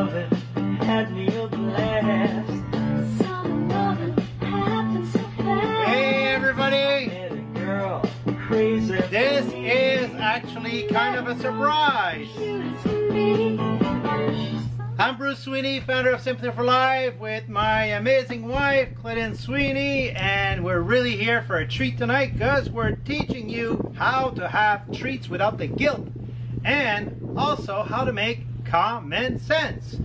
loving had me a blast. Summer loving happened so fast. Hey everybody! Met a girl crazy. This is actually kind of a surprise. I'm Bruce Sweeney, founder of Symphony for Life, with my amazing wife, Claudine Sweeney, and we're really here for a treat tonight because we're teaching you how to have treats without the guilt, and also how to make common sense.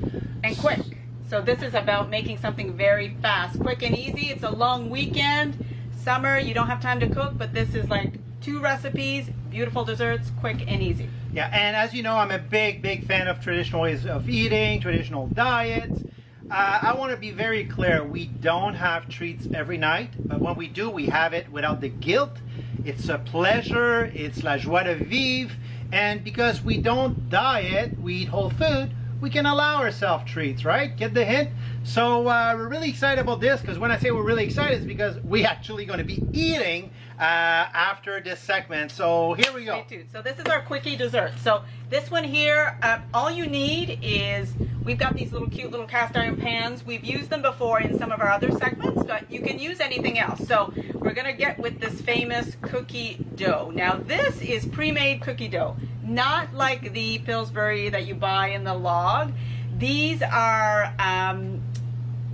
And quick. So this is about making something very fast, quick and easy. It's a long weekend, summer, you don't have time to cook, but this is like 2 recipes, beautiful desserts, quick and easy. Yeah, and as you know, I'm a big fan of traditional ways of eating, traditional diets. I want to be very clear, we don't have treats every night, but when we do, we have it without the guilt. It's a pleasure, it's la joie de vivre, and because we don't diet, we eat whole food, we can allow ourselves treats, right? Get the hint? So we're really excited about this, because when I say we're really excited, it's because we're actually going to be eating after this segment. So here we go. Stay tuned. So this is our quickie dessert. So this one here, all you need is, we've got these little cute little cast iron pans. We've used them before in some of our other segments, but you can use anything else. So we're going to get with this famous cookie dough. Now this is pre-made cookie dough, not like the Pillsbury that you buy in the log. These are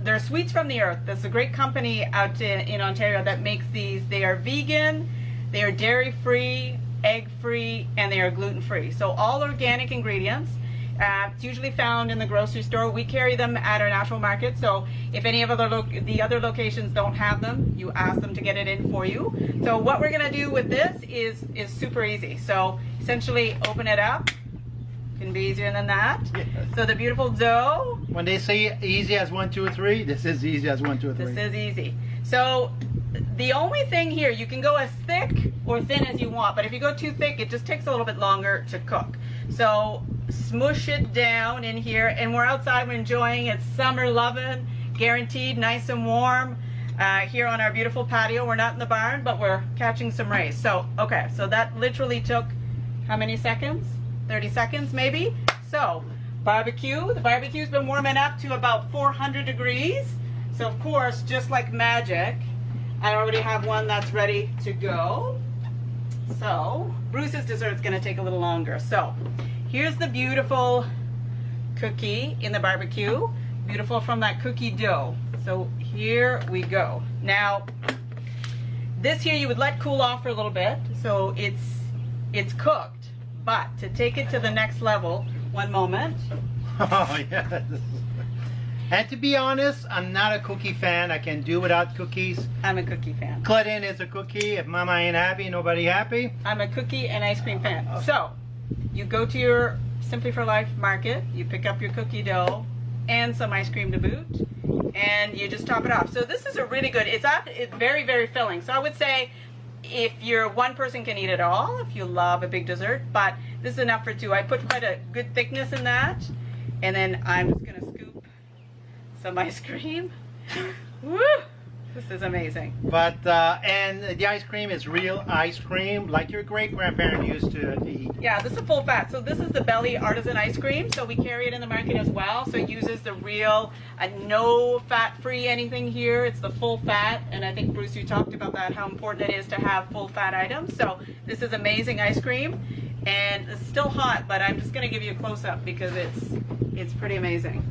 they're Sweets from the Earth. There's a great company out in Ontario that makes these. They are vegan, they are dairy-free, egg-free, and they are gluten-free. So all organic ingredients. It's usually found in the grocery store. We carry them at our natural market. So if any of the other locations don't have them, you ask them to get it in for you. So what we're gonna do with this is super easy. So essentially open it up. Can be easier than that. Yes. So the beautiful dough. When they say easy as 1, 2, or 3, this is easy as 1, 2, or 3. This is easy. So the only thing here, you can go as thick or thin as you want, but if you go too thick, it just takes a little bit longer to cook. So smush it down in here, and we're outside, we're enjoying it. Summer loving, guaranteed, nice and warm. Here on our beautiful patio. We're not in the barn, but we're catching some rays. So, okay, so that literally took how many seconds? 30 seconds maybe. So barbecue, the barbecue's been warming up to about 400 degrees. So of course, just like magic, I already have one that's ready to go. So Bruce's dessert's gonna take a little longer. So here's the beautiful cookie in the barbecue, beautiful from that cookie dough. So here we go. Now this here you would let cool off for a little bit, so it's cooked. But to take it to the next level, one moment. Oh, yes. And to be honest, I'm not a cookie fan. I can do without cookies. I'm a cookie fan. Claudine is a cookie. If mama ain't happy, nobody happy. I'm a cookie and ice cream fan. So, you go to your Simply for Life market, you pick up your cookie dough and some ice cream to boot, and you just top it off. So this is a really good, it's very filling. So I would say, if you're one person can eat it all, if you love a big dessert, but this is enough for 2. I put quite a good thickness in that, and then I'm just gonna scoop some ice cream. Woo! This is amazing. But and the ice cream is real ice cream, like your great-grandparent used to eat. Yeah, this is full fat. So this is the Belly Artisan ice cream. So we carry it in the market as well. So it uses the real, no fat-free anything here. It's the full fat. And I think, Bruce, you talked about that, how important it is to have full fat items. So this is amazing ice cream. And it's still hot, but I'm just going to give you a close-up because it's pretty amazing.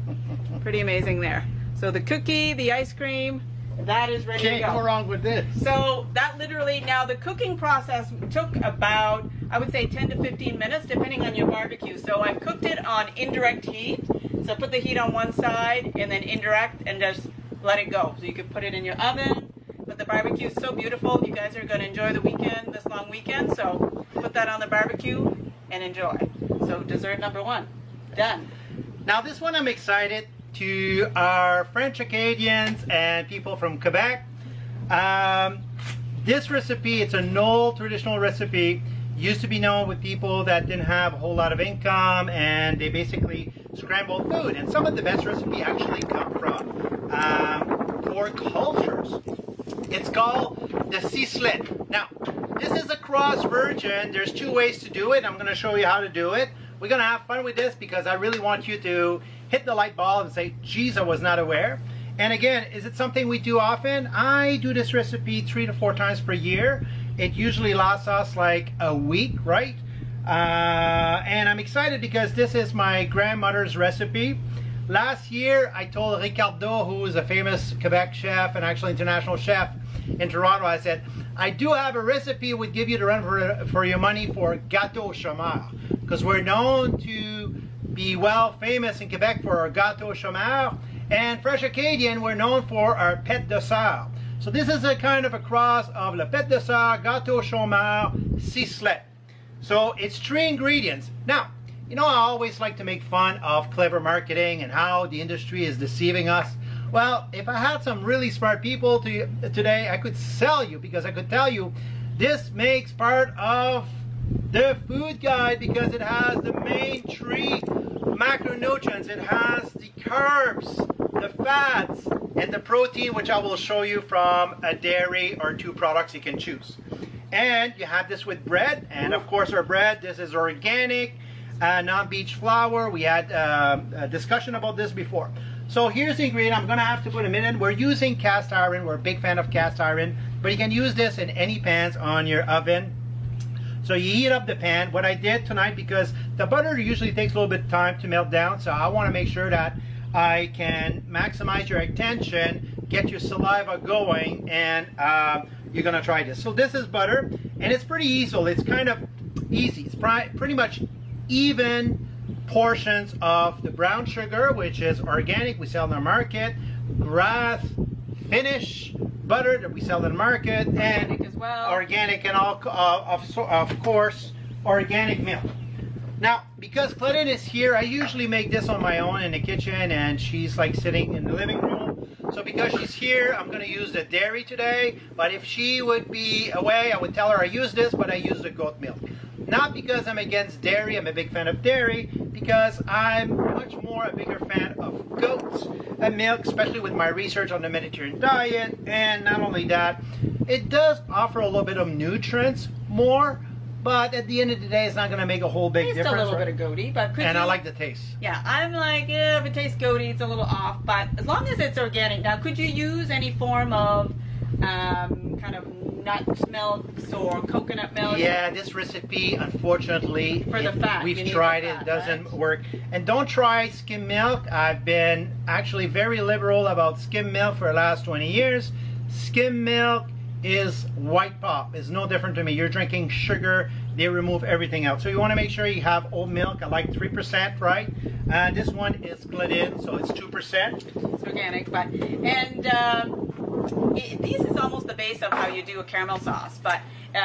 Pretty amazing there. So the cookie, the ice cream, that is ready to go. Can't go wrong with this. So that literally, now the cooking process took about, I would say 10 to 15 minutes, depending on your barbecue. So I've cooked it on indirect heat. So put the heat on one side and then indirect and just let it go. So you could put it in your oven. But the barbecue is so beautiful. You guys are going to enjoy the weekend, this long weekend. So put that on the barbecue and enjoy. So dessert number 1, done. Now this one I'm excited to our French Acadians and people from Quebec. This recipe, it's an old traditional recipe, used to be known with people that didn't have a whole lot of income, and they basically scrambled food. And some of the best recipes actually come from poor cultures. It's called the C-slit. Now, this is a cross version. There's 2 ways to do it. I'm going to show you how to do it. We're going to have fun with this because I really want you to hit the light bulb and say, geez, I was not aware. And again, is it something we do often? I do this recipe 3 to 4 times per year. It usually lasts us like a week, right? And I'm excited because this is my grandmother's recipe. Last year, I told Ricardo, who is a famous Quebec chef and actually international chef in Toronto, I said, I do have a recipe would give you the run for your money for gâteau chômeur, because we're known to be well famous in Quebec for our gâteau chômeur, and Fresh Acadian, we're known for our pâte de sœur. So this is a kind of a cross of le pâte de sœur, gâteau chômeur, cislette. So it's 3 ingredients. Now, you know, I always like to make fun of clever marketing and how the industry is deceiving us. Well, if I had some really smart people today, I could sell you, because I could tell you this makes part of the food guide because it has the main 3 macronutrients. It has the carbs, the fats, and the protein, which I will show you from a dairy or 2 products you can choose. And you have this with bread, and of course our bread, this is organic, non-beach flour. We had a discussion about this before. So here's the ingredient. I'm going to have to put them in. We're using cast iron. We're a big fan of cast iron, but you can use this in any pans on your oven. So you heat up the pan. What I did tonight, because the butter usually takes a little bit of time to melt down, so I want to make sure that I can maximize your attention, get your saliva going, and you're going to try this. So this is butter, and it's pretty easy. It's kind of easy. It's pretty much even portions of the brown sugar, which is organic, we sell in the market, grass finish butter that we sell in the market, and as well. Organic, and all of course organic milk. Now, because Claudine is here, I usually make this on my own in the kitchen, and she's like sitting in the living room. So because she's here, I'm going to use the dairy today, but if she would be away, I would tell her I use this, but I use the goat milk. Not because I'm against dairy, I'm a big fan of dairy, because I'm much more a bigger fan of goats and milk, especially with my research on the Mediterranean diet. And not only that, it does offer a little bit of nutrients more, but at the end of the day, it's not going to make a whole big difference. It's a little bit of goaty, but and I like the taste. Yeah, I'm like, yeah, if it tastes goaty, it's a little off, but as long as it's organic. Now, could you use any form of kind of nut milks or coconut milk? Yeah, this recipe, unfortunately, for the fat, we've tried it, doesn't work. And don't try skim milk. I've been actually very liberal about skim milk for the last 20 years. Skim milk is white pop. It's no different to me. You're drinking sugar. They remove everything else. So you want to make sure you have oat milk. I like 3%, right? This one is Claudine, so it's 2%. It's organic, but this is almost the base of how you do a caramel sauce, but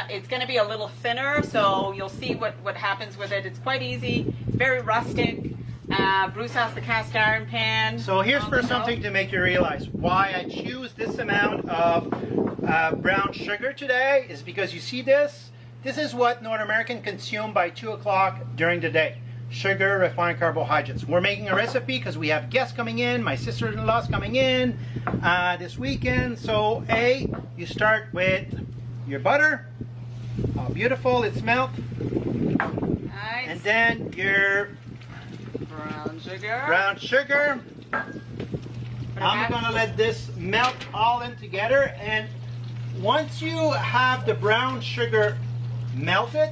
it's going to be a little thinner, so you'll see what happens with it. It's quite easy, very rustic. Bruce has the cast iron pan. So here's for something to make you realize why I choose this amount of brown sugar today is because you see this? This is what North Americans consume by 2 o'clock during the day. Sugar, refined carbohydrates. We're making a recipe because we have guests coming in. My sister-in-law's coming in this weekend. So you start with your butter. How beautiful it's melt. Nice. And then your brown sugar. Brown sugar. I'm going to let this melt all in together. And once you have the brown sugar melted,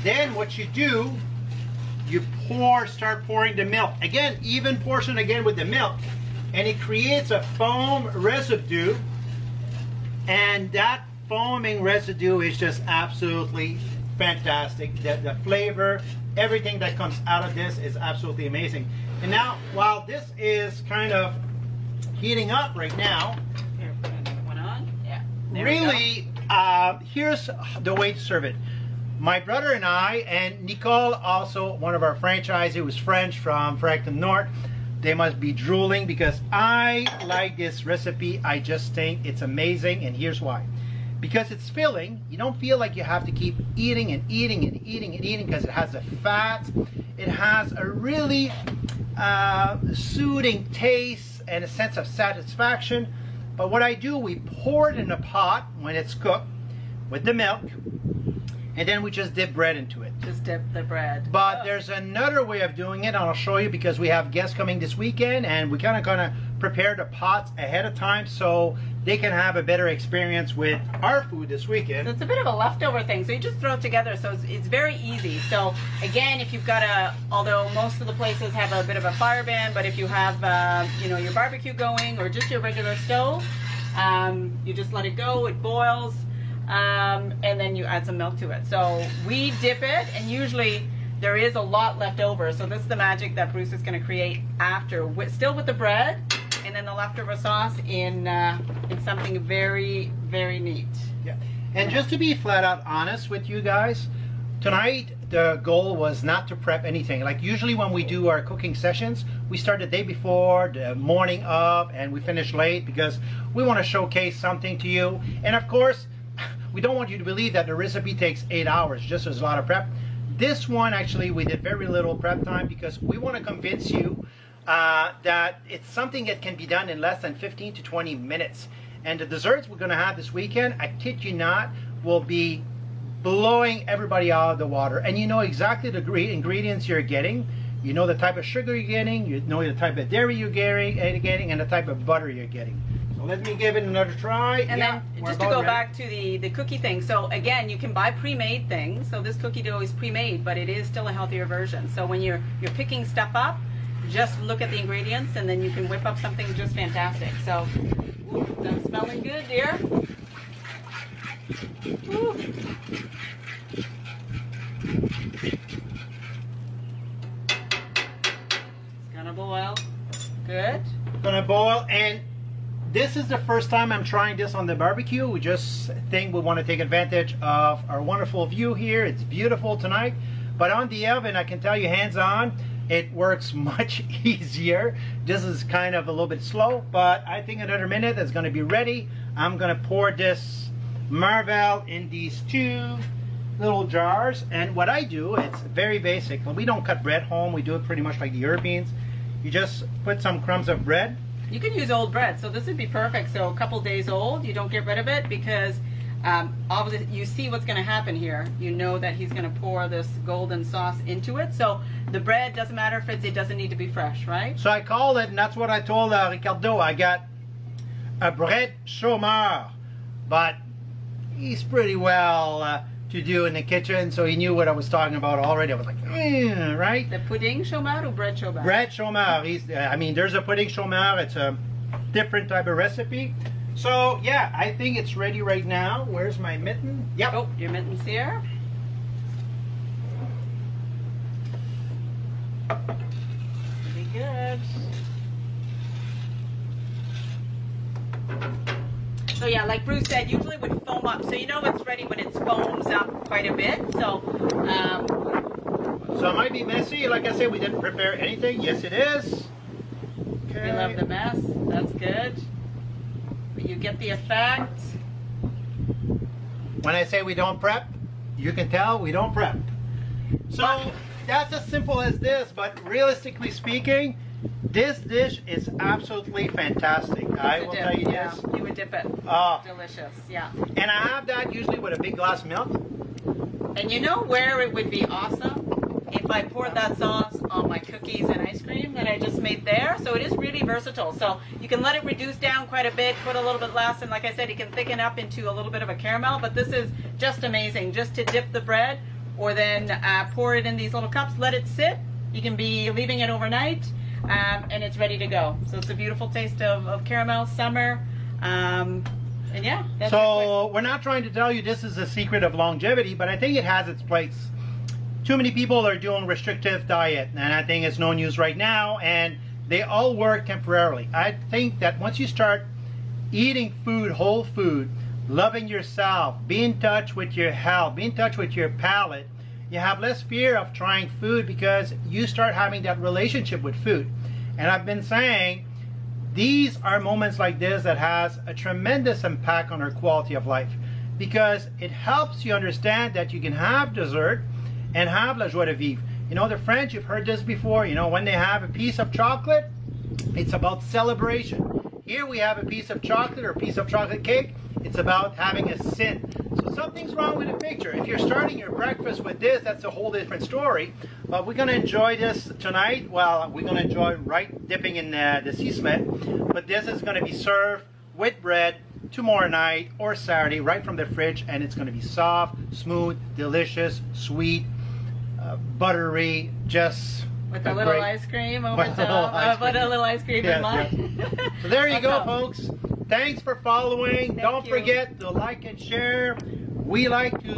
then what you do, you start pouring the milk. Again, even portion again with the milk. And it creates a foam residue. And that foaming residue is just absolutely fantastic. The flavor, everything that comes out of this is absolutely amazing. And now, while this is kind of heating up right now, here, put another one on. Yeah. Really, here's the way to serve it. My brother and I, and Nicole, also one of our franchisees who is French from Fredericton North, they must be drooling because I like this recipe. I just think it's amazing, and here's why. Because it's filling, you don't feel like you have to keep eating and eating and eating and eating because it has the fat. It has a really soothing taste and a sense of satisfaction. But what I do, we pour it in a pot when it's cooked with the milk, and then we just dip bread into it. Just just dip the bread. But there's another way of doing it, and I'll show you because we have guests coming this weekend, and we kind of gonna prepare the pots ahead of time so they can have a better experience with our food this weekend. So it's a bit of a leftover thing, so you just throw it together, so it's very easy. So again, if you've got although most of the places have a bit of a fire ban, but if you have you know, your barbecue going or just your regular stove, you just let it go, it boils, and then you add some milk to it. So we dip it, and usually there is a lot left over, so this is the magic that Bruce is going to create after, still with the bread, and then the leftover sauce in something very, very neat. Yeah. And just to be flat out honest with you guys, tonight the goal was not to prep anything. Like usually when we do our cooking sessions, we start the day before, the morning of, and we finish late because we want to showcase something to you. And of course, we don't want you to believe that the recipe takes 8 hours, just as a lot of prep. This one actually we did very little prep time because we want to convince you that it's something that can be done in less than 15 to 20 minutes. And the desserts we're going to have this weekend, I kid you not, will be blowing everybody out of the water. And you know exactly the ingredients you're getting. You know the type of sugar you're getting, you know the type of dairy you're getting, and the type of butter you're getting. So let me give it another try. And yeah, then just to go back to the cookie thing. So again, you can buy pre-made things. So this cookie dough is pre-made, but it is still a healthier version. So when you're picking stuff up, just look at the ingredients and then you can whip up something just fantastic. So, ooh, that's smelling good, dear. Ooh. It's gonna boil. Good. Gonna boil, and this is the first time I'm trying this on the barbecue. We just think we want to take advantage of our wonderful view here. It's beautiful tonight. But on the oven, I can tell you hands-on, it works much easier. This is kind of a little bit slow, but I think another minute it's going to be ready. I'm going to pour this Marvel in these 2 little jars. And what I do, it's very basic. We don't cut bread home. We do it pretty much like the Europeans. You just put some crumbs of bread. You can use old bread, so this would be perfect. So a couple days old, you don't get rid of it because obviously you see what's going to happen here. You know that he's going to pour this golden sauce into it. So the bread doesn't matter if it doesn't need to be fresh, right? So I call it, and that's what I told Ricardo. I got a bread chômeur, but he's pretty well to do in the kitchen, so he knew what I was talking about already. I was like, right? The pudding chômeur or bread chômeur? Bread chômeur. I mean, there's a pudding chômeur. It's a different type of recipe. So yeah, I think it's ready right now. Where's my mitten? Yep. Oh, your mitten's here. Pretty good. So yeah, like Bruce said, usually it would foam up. So you know it's ready when it foams up quite a bit. So so it might be messy. Like I said, we didn't prepare anything. Yes, it is. Okay. We love the mess. That's good. But you get the effect. When I say we don't prep, you can tell we don't prep. So that's as simple as this, but realistically speaking, this dish is absolutely fantastic. I will tell you this. Yeah, you would dip it. Oh. Delicious, yeah. And I have that usually with a big glass of milk. And you know where it would be awesome? If I poured that sauce on my cookies and ice cream that I just made there. So it is really versatile. So you can let it reduce down quite a bit, put a little bit less, and like I said, you can thicken up into a little bit of a caramel. But this is just amazing, just to dip the bread or then pour it in these little cups, let it sit. You can be leaving it overnight. And it's ready to go. So it's a beautiful taste of caramel, summer, and yeah. That's so we're not trying to tell you this is a secret of longevity, but I think it has its place. Too many people are doing restrictive diet, and I think it's no news right now, and they all work temporarily. I think that once you start eating food, whole food, loving yourself, be in touch with your health, be in touch with your palate, you have less fear of trying food because you start having that relationship with food. And I've been saying, these are moments like this that has a tremendous impact on our quality of life because it helps you understand that you can have dessert and have la joie de vivre. You know, the French, you've heard this before, you know, when they have a piece of chocolate, it's about celebration. Here we have a piece of chocolate or a piece of chocolate cake, it's about having a sin. So something's wrong with the picture. If you're starting your breakfast with this, that's a whole different story. But we're going to enjoy this tonight. Well, we're going to enjoy right dipping in the sea smith. But this is going to be served with bread tomorrow night or Saturday right from the fridge. And it's going to be soft, smooth, delicious, sweet, buttery, just... With a little ice cream over With a little top. ice Put cream. a little ice cream in mine. Yes. So there you go, Awesome. folks. Thanks for following. Don't you. forget to like and share. We like to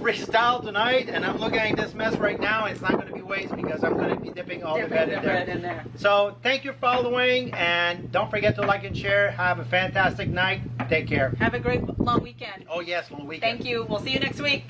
freestyle tonight, and I'm looking at this mess right now. It's not going to be waste because I'm going to be dipping all the bread in there. So thank you for following, and don't forget to like and share. Have a fantastic night. Take care. Have a great long weekend. Oh yes, long weekend. Thank you. We'll see you next week.